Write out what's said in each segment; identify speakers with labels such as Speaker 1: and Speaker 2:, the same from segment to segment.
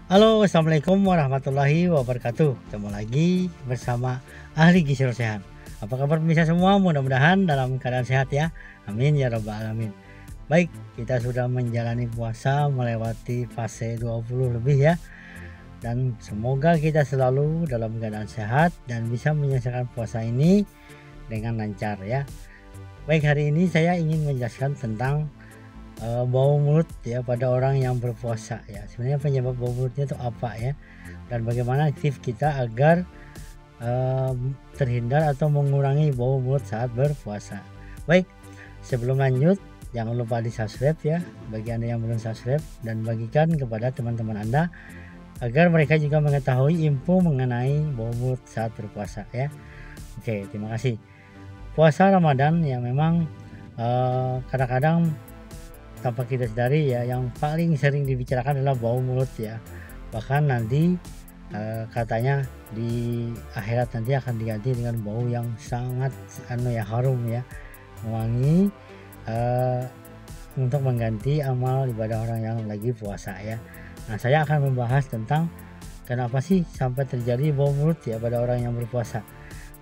Speaker 1: Halo, assalamualaikum warahmatullahi wabarakatuh. Ketemu lagi bersama ahli gizi sehat. Apa kabar pemirsa semua? Mudah-mudahan dalam keadaan sehat ya. Amin ya rabbal alamin. Baik, kita sudah menjalani puasa melewati fase 20 lebih ya. Dan semoga kita selalu dalam keadaan sehat dan bisa menyelesaikan puasa ini dengan lancar ya. Baik, hari ini saya ingin menjelaskan tentang bau mulut ya pada orang yang berpuasa ya. Sebenarnya penyebab bau mulutnya itu apa ya, dan bagaimana tips kita agar terhindar atau mengurangi bau mulut saat berpuasa. Baik, sebelum lanjut jangan lupa di subscribe ya bagi Anda yang belum subscribe, dan bagikan kepada teman-teman Anda agar mereka juga mengetahui info mengenai bau mulut saat berpuasa ya. Oke, terima kasih. Puasa Ramadan ya memang kadang-kadang tanpa kita sadari ya, yang paling sering dibicarakan adalah bau mulut ya. Bahkan nanti katanya di akhirat nanti akan diganti dengan bau yang sangat harum ya, wangi, untuk mengganti amal ibadah orang yang lagi puasa ya. Nah, saya akan membahas tentang kenapa sih sampai terjadi bau mulut ya pada orang yang berpuasa.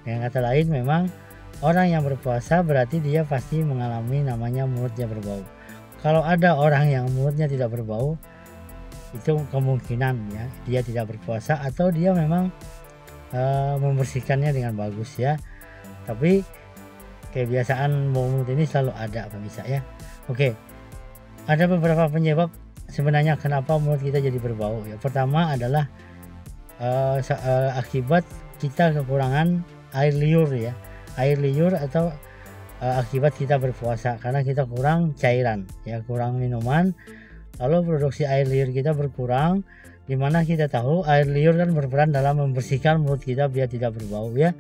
Speaker 1: Dengan kata lain, memang orang yang berpuasa berarti dia pasti mengalami namanya mulutnya berbau. Kalau ada orang yang mulutnya tidak berbau, itu kemungkinan ya dia tidak berpuasa atau dia memang membersihkannya dengan bagus ya. Tapi kebiasaan bau mulut ini selalu ada pemirsa ya. Oke, ada beberapa penyebab sebenarnya kenapa mulut kita jadi berbau ya. Pertama adalah akibat kita kekurangan air liur ya. Air liur atau akibat kita berpuasa karena kita kurang cairan ya, kurang minuman, lalu produksi air liur kita berkurang, dimana kita tahu air liur kan berperan dalam membersihkan mulut kita biar tidak berbau ya.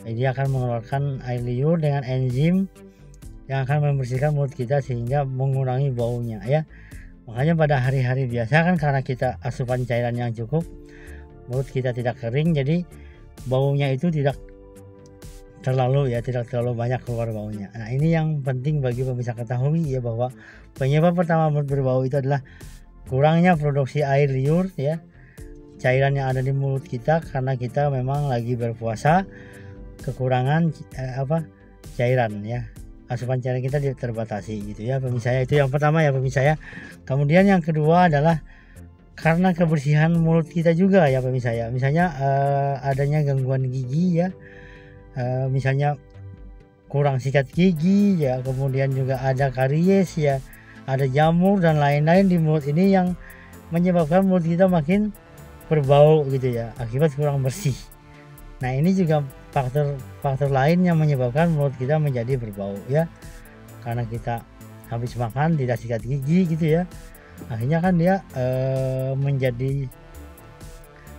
Speaker 1: Dia akan mengeluarkan air liur dengan enzim yang akan membersihkan mulut kita sehingga mengurangi baunya ya. Makanya pada hari-hari biasa kan karena kita asupan cairan yang cukup, mulut kita tidak kering, jadi baunya itu tidak terlalu banyak keluar baunya. Nah, ini yang penting bagi pemirsa ketahui ya, bahwa penyebab pertama mulut berbau itu adalah kurangnya produksi air liur ya, cairan yang ada di mulut kita karena kita memang lagi berpuasa, kekurangan cairan ya, asupan cairan kita terbatasi gitu ya pemirsa. Itu yang pertama ya pemirsa ya. Kemudian yang kedua adalah karena kebersihan mulut kita juga ya pemirsa ya. Misalnya adanya gangguan gigi ya, misalnya kurang sikat gigi ya, kemudian juga ada karies ya, ada jamur dan lain-lain di mulut ini yang menyebabkan mulut kita makin berbau gitu ya, akibat kurang bersih. Nah, ini juga faktor lain yang menyebabkan mulut kita menjadi berbau ya, karena kita habis makan tidak sikat gigi gitu ya, akhirnya kan dia menjadi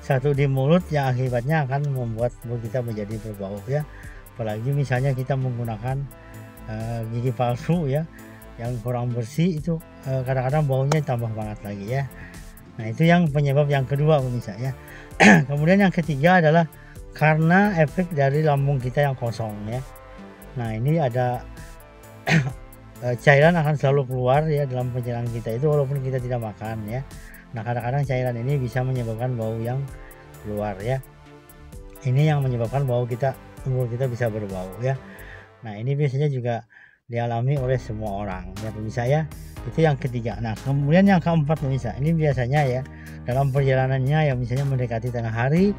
Speaker 1: satu di mulut yang akibatnya akan membuat mulut kita menjadi berbau ya. Apalagi misalnya kita menggunakan gigi palsu ya yang kurang bersih, itu kadang-kadang baunya tambah banget lagi ya. Nah, itu yang penyebab yang kedua pemirsa ya. Kemudian yang ketiga adalah karena efek dari lambung kita yang kosong ya. Nah, ini ada cairan akan selalu keluar ya dalam pencernaan kita itu walaupun kita tidak makan ya. Nah, kadang-kadang cairan ini bisa menyebabkan bau yang keluar ya. Ini yang menyebabkan mulut kita bisa berbau ya. Nah, ini biasanya juga dialami oleh semua orang ya pemirsa ya. Itu yang ketiga. Nah, kemudian yang keempat pemirsa, ini biasanya ya dalam perjalanannya ya, misalnya mendekati tengah hari,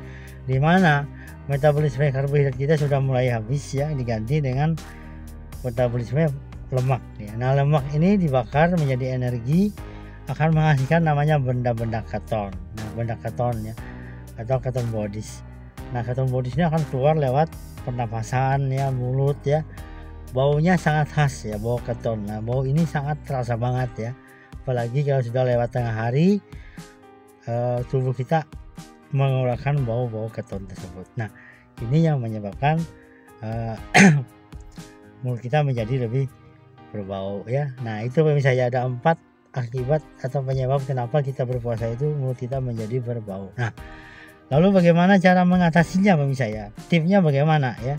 Speaker 1: di mana metabolisme karbohidrat kita sudah mulai habis ya, diganti dengan metabolisme lemak ya. Nah, lemak ini dibakar menjadi energi, akan menghasilkan namanya benda-benda keton. Nah, benda keton ya, atau keton bodies. Nah, keton bodies ini akan keluar lewat pernapasan ya, mulut ya. Baunya sangat khas ya, bau keton. Nah, bau ini sangat terasa banget ya, apalagi kalau sudah lewat tengah hari, tubuh kita mengeluarkan bau-bau keton tersebut. Nah, ini yang menyebabkan mulut kita menjadi lebih berbau ya. Nah, itu pemirsa ya, ada 4 akibat atau penyebab kenapa kita berpuasa itu mulut kita menjadi berbau. Nah, lalu bagaimana cara mengatasinya pemirsa ya? Tipsnya bagaimana ya?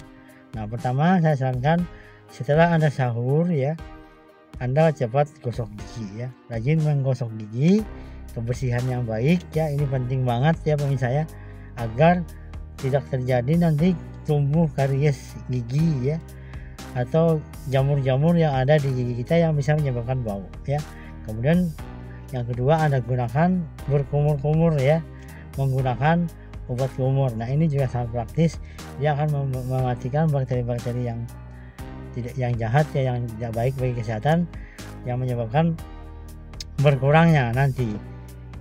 Speaker 1: Nah, pertama saya sarankan setelah Anda sahur ya, Anda cepat gosok gigi ya, rajin menggosok gigi kebersihan yang baik ya. Ini penting banget ya pemirsa ya, agar tidak terjadi nanti tumbuh karies gigi ya, atau jamur-jamur yang ada di gigi kita yang bisa menyebabkan bau ya. Kemudian yang kedua, Anda gunakan berkumur-kumur ya, menggunakan obat kumur. Nah ini juga sangat praktis, dia akan mematikan bakteri-bakteri yang jahat ya, yang tidak baik bagi kesehatan, yang menyebabkan berkurangnya nanti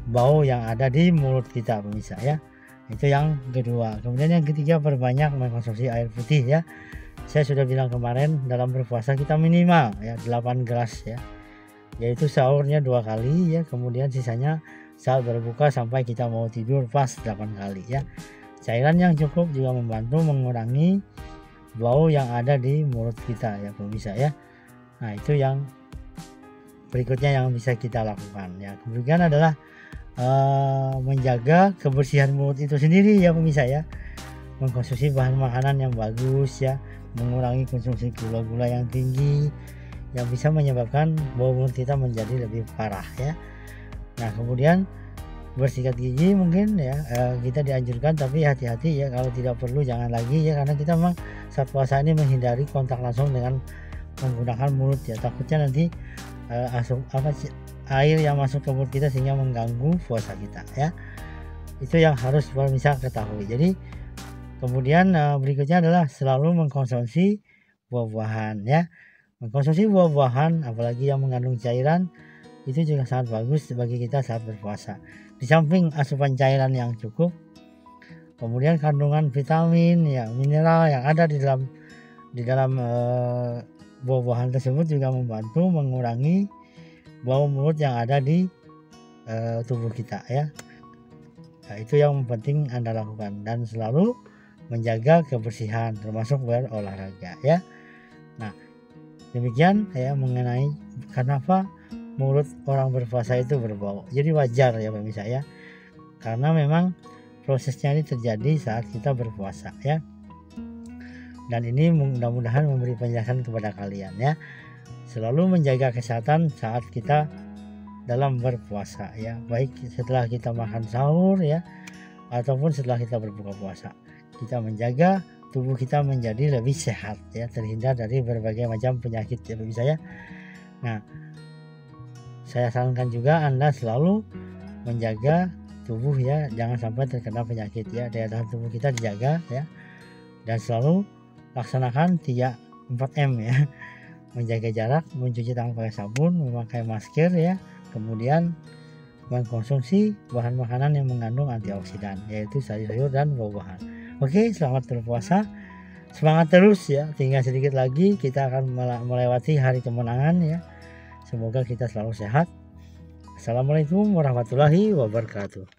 Speaker 1: bau yang ada di mulut kita pemirsa ya. Itu yang kedua. Kemudian yang ketiga, perbanyak mengkonsumsi air putih ya. Saya sudah bilang kemarin, dalam berpuasa kita minimal ya 8 gelas ya, yaitu sahurnya 2 kali ya, kemudian sisanya saat berbuka sampai kita mau tidur pas 8 kali ya. Cairan yang cukup juga membantu mengurangi bau yang ada di mulut kita ya pemirsa ya. Nah itu yang berikutnya yang bisa kita lakukan ya. Kemudian adalah menjaga kebersihan mulut itu sendiri ya pemirsa ya, mengkonsumsi bahan makanan yang bagus ya, mengurangi konsumsi gula-gula yang tinggi yang bisa menyebabkan bau mulut kita menjadi lebih parah ya. Nah kemudian bersikat gigi mungkin ya, kita dianjurkan, tapi hati-hati ya, kalau tidak perlu jangan lagi ya, karena kita memang saat puasa ini menghindari kontak langsung dengan menggunakan mulut ya, takutnya nanti air yang masuk ke mulut kita sehingga mengganggu puasa kita ya. Itu yang harus pemirsa ketahui. Jadi kemudian berikutnya adalah selalu mengkonsumsi buah-buahan ya. Mengkonsumsi buah-buahan apalagi yang mengandung cairan itu juga sangat bagus bagi kita saat berpuasa. Di samping asupan cairan yang cukup, kemudian kandungan vitamin ya, mineral yang ada di dalam buah-buahan tersebut juga membantu mengurangi bau mulut yang ada di tubuh kita ya. Nah, itu yang penting Anda lakukan, dan selalu menjaga kebersihan termasuk berolahraga ya. Nah demikian ya mengenai kenapa mulut orang berpuasa itu berbau. Jadi wajar ya pemirsa ya, karena memang prosesnya ini terjadi saat kita berpuasa ya. Dan ini mudah-mudahan memberi penjelasan kepada kalian ya. Selalu menjaga kesehatan saat kita dalam berpuasa ya, baik setelah kita makan sahur ya, ataupun setelah kita berbuka puasa. Kita menjaga tubuh kita menjadi lebih sehat ya, terhindar dari berbagai macam penyakit ya pemirsa ya. Nah saya sarankan juga Anda selalu menjaga tubuh ya, jangan sampai terkena penyakit ya, daya tahan tubuh kita dijaga ya, dan selalu laksanakan 4M ya, menjaga jarak, mencuci tangan pakai sabun, memakai masker ya, kemudian mengkonsumsi bahan makanan yang mengandung antioksidan, yaitu sayur-sayur dan buah-buahan. Oke, selamat berpuasa, semangat terus ya, tinggal sedikit lagi kita akan melewati hari kemenangan ya. Semoga kita selalu sehat. Assalamualaikum warahmatullahi wabarakatuh.